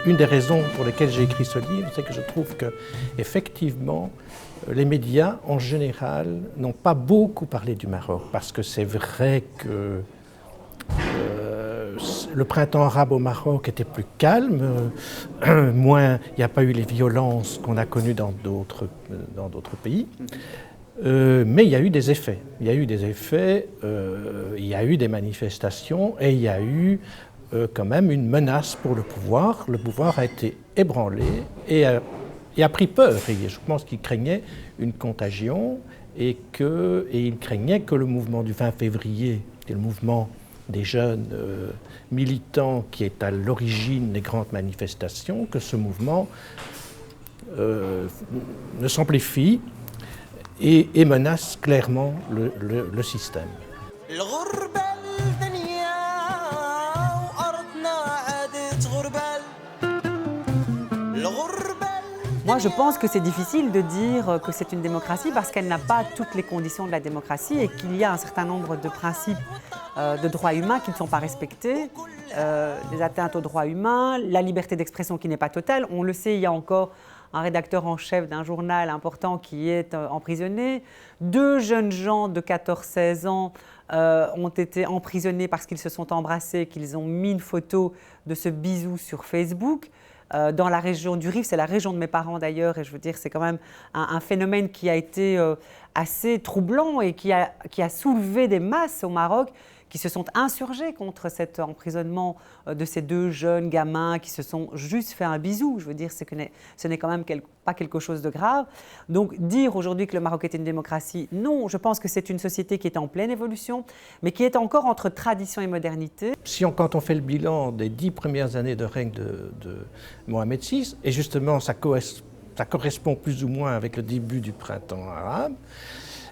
une des raisons pour lesquelles j'ai écrit ce livre, c'est que je trouve que, effectivement, les médias, en général, n'ont pas beaucoup parlé du Maroc, parce que c'est vrai que le printemps arabe au Maroc était plus calme, moins, il n'y a pas eu les violences qu'on a connues dans d'autres pays. Mais il y a eu des effets. Il y a eu des effets, il y a eu des manifestations et il y a eu quand même une menace pour le pouvoir. Le pouvoir a été ébranlé et a pris peur. Et je pense qu'il craignait une contagion et il craignait que le mouvement du 20 février, qui est le mouvement des jeunes militants qui est à l'origine des grandes manifestations, que ce mouvement ne s'amplifie et menace clairement le système. Moi, je pense que c'est difficile de dire que c'est une démocratie parce qu'elle n'a pas toutes les conditions de la démocratie et qu'il y a un certain nombre de principes de droits humains qui ne sont pas respectés, des atteintes aux droits humains, la liberté d'expression qui n'est pas totale. On le sait, il y a encore un rédacteur en chef d'un journal important qui est emprisonné. 2 jeunes gens de 14-16 ans ont été emprisonnés parce qu'ils se sont embrassés, qu'ils ont mis une photo de ce bisou sur Facebook. Dans la région du Rif, c'est la région de mes parents d'ailleurs, et je veux dire, c'est quand même un phénomène qui a été assez troublant et qui a soulevé des masses au Maroc qui se sont insurgés contre cet emprisonnement de ces 2 jeunes gamins qui se sont juste fait un bisou. Je veux dire, ce n'est quand même pas quelque chose de grave. Donc dire aujourd'hui que le Maroc est une démocratie, non, je pense que c'est une société qui est en pleine évolution, mais qui est encore entre tradition et modernité. Quand on fait le bilan des 10 premières années de règne de Mohamed VI, et justement ça correspond plus ou moins avec le début du printemps arabe,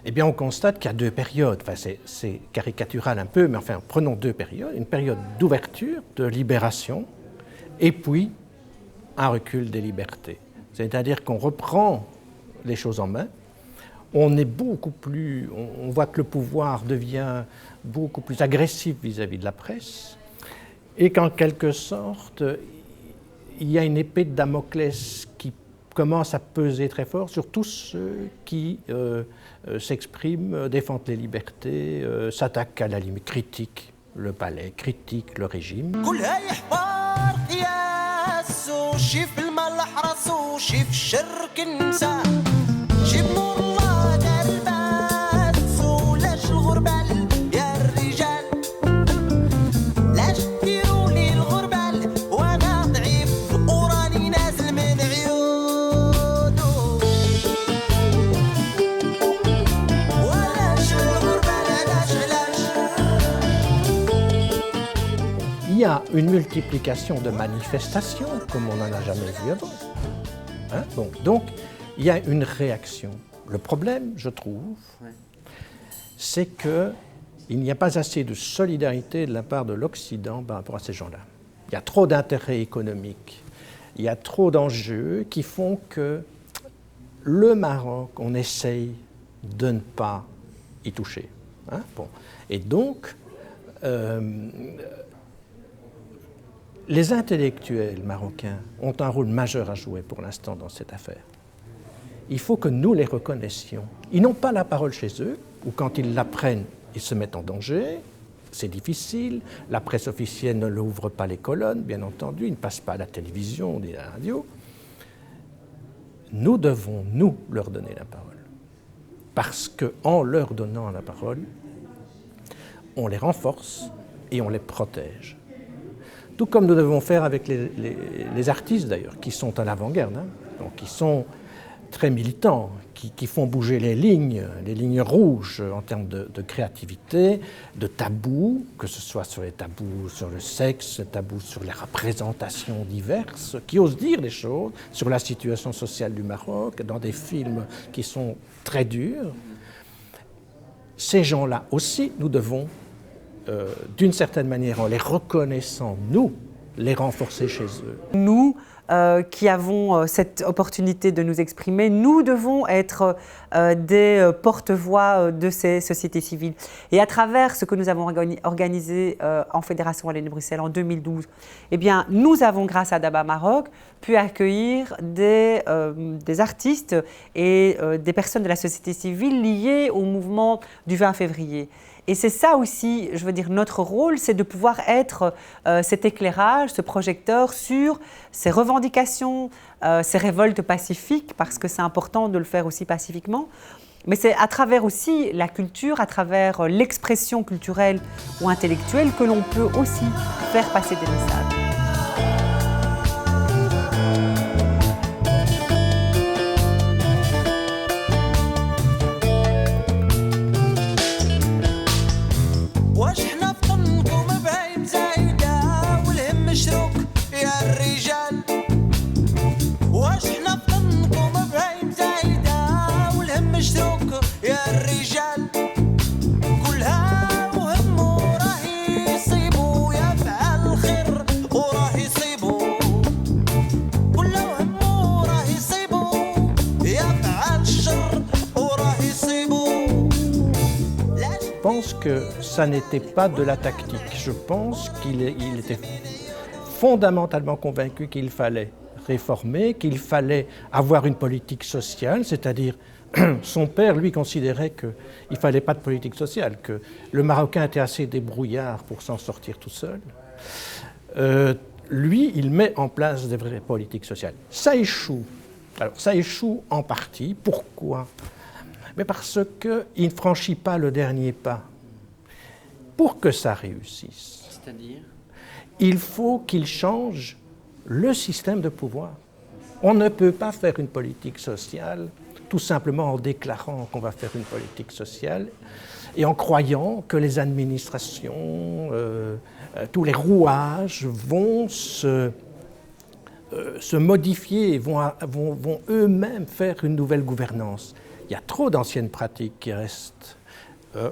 eh bien on constate qu'il y a 2 périodes. Enfin, c'est caricatural un peu, mais enfin prenons 2 périodes. Une période d'ouverture, de libération, et puis un recul des libertés. C'est-à-dire qu'on reprend les choses en main, on voit que le pouvoir devient beaucoup plus agressif vis-à-vis de la presse, et qu'en quelque sorte, il y a une épée de Damoclès qui commence à peser très fort sur tous ceux qui s'expriment, défendent les libertés, s'attaquent à la limite, critiquent le palais, critiquent le régime. Il y a une multiplication de manifestations comme on n'en a jamais vu avant. Donc, il y a une réaction. Le problème, je trouve, c'est qu'il n'y a pas assez de solidarité de la part de l'Occident par rapport à ces gens-là. Il y a trop d'intérêts économiques, il y a trop d'enjeux qui font que le Maroc, on essaye de ne pas y toucher. Et donc, les intellectuels marocains ont un rôle majeur à jouer pour l'instant dans cette affaire. Il faut que nous les reconnaissions. Ils n'ont pas la parole chez eux, ou quand ils la prennent, ils se mettent en danger. C'est difficile. La presse officielle ne l'ouvre pas les colonnes, bien entendu. Ils ne passent pas à la télévision ni à la radio. Nous devons, nous, leur donner la parole. Parce qu'en leur donnant la parole, on les renforce et on les protège. Tout comme nous devons faire avec les artistes d'ailleurs, qui sont à l'avant-garde, donc qui sont très militants, qui font bouger les lignes rouges en termes de créativité, de tabous, que ce soit sur les tabous sur le sexe, les tabous sur les représentations diverses, qui osent dire des choses sur la situation sociale du Maroc, dans des films qui sont très durs. Ces gens-là aussi, nous devons d'une certaine manière, en les reconnaissant, nous, les renforcer chez eux. Nous, qui avons cette opportunité de nous exprimer, nous devons être des porte-voix de ces sociétés civiles. Et à travers ce que nous avons organisé en Fédération Wallonie-Bruxelles en 2012, eh bien, nous avons, grâce à Daba Maroc, pu accueillir des artistes et des personnes de la société civile liées au mouvement du 20 février. Et c'est ça aussi, je veux dire, notre rôle, c'est de pouvoir être cet éclairage, ce projecteur sur ces revendications, ces révoltes pacifiques, parce que c'est important de le faire aussi pacifiquement. Mais c'est à travers aussi la culture, à travers l'expression culturelle ou intellectuelle que l'on peut aussi faire passer des messages. Je pense que ça n'était pas de la tactique. Je pense qu'il était fondamentalement convaincu qu'il fallait réformer, qu'il fallait avoir une politique sociale, c'est-à-dire son père, lui, considérait qu'il ne fallait pas de politique sociale, que le Marocain était assez débrouillard pour s'en sortir tout seul. Lui, il met en place des vraies politiques sociales. Ça échoue. Alors, ça échoue en partie. Pourquoi ? Mais parce qu'il ne franchit pas le dernier pas. Pour que ça réussisse, c'est-à-dire, il faut qu'il change le système de pouvoir. On ne peut pas faire une politique sociale tout simplement en déclarant qu'on va faire une politique sociale et en croyant que les administrations, tous les rouages vont se modifier, vont eux-mêmes faire une nouvelle gouvernance. Il y a trop d'anciennes pratiques qui restent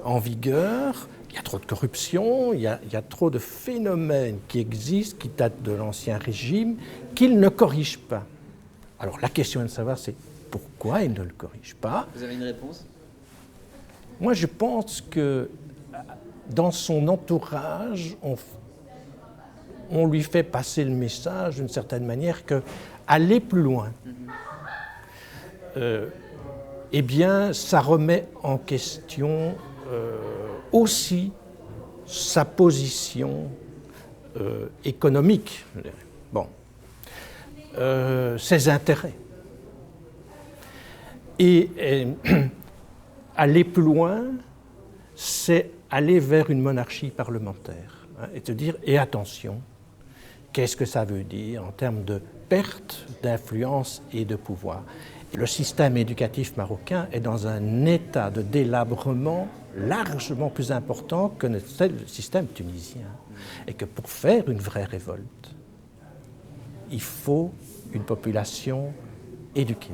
en vigueur, il y a trop de corruption, il y a trop de phénomènes qui existent, qui datent de l'ancien régime, qu'ils ne corrigent pas. Alors la question est de savoir, c'est pourquoi ils ne le corrigent pas. Vous avez une réponse ? Moi, je pense que dans son entourage, on lui fait passer le message d'une certaine manière qu'aller plus loin, eh bien, ça remet en question aussi sa position économique, je dirais. Bon, ses intérêts. Et aller plus loin, c'est aller vers une monarchie parlementaire. Et te dire, et attention, qu'est-ce que ça veut dire en termes de perte d'influence et de pouvoir ? Le système éducatif marocain est dans un état de délabrement largement plus important que le système tunisien. Et que pour faire une vraie révolte, il faut une population éduquée.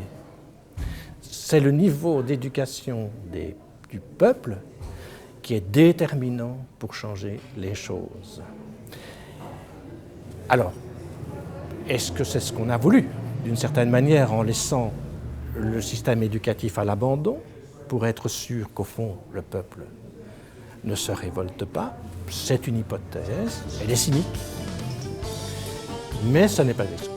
C'est le niveau d'éducation du peuple qui est déterminant pour changer les choses. Alors, est-ce que c'est ce qu'on a voulu, d'une certaine manière, en laissant le système éducatif à l'abandon, pour être sûr qu'au fond, le peuple ne se révolte pas? C'est une hypothèse, elle est cynique, mais ça n'est pas exclu.